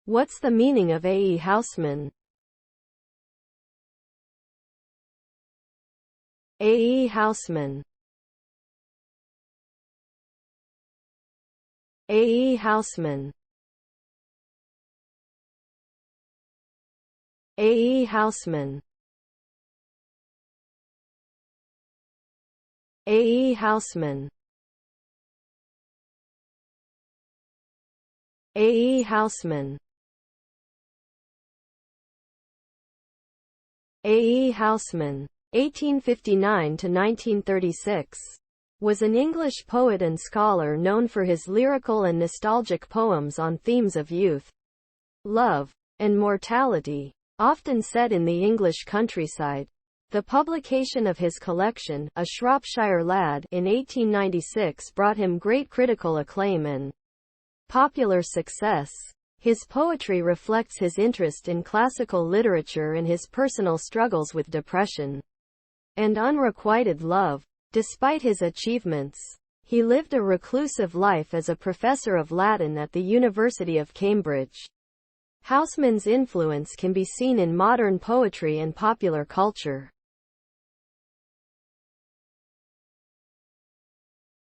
What's the meaning of E Housman? E Housman. E Housman. E Housman. E Housman. E Housman. E Housman, 1859 to 1936, was an English poet and scholar known for his lyrical and nostalgic poems on themes of youth, love, and mortality, often set in the English countryside. The publication of his collection, A Shropshire Lad, in 1896 brought him great critical acclaim and popular success. His poetry reflects his interest in classical literature and his personal struggles with depression and unrequited love. Despite his achievements, he lived a reclusive life as a professor of Latin at the University of Cambridge. Housman's influence can be seen in modern poetry and popular culture.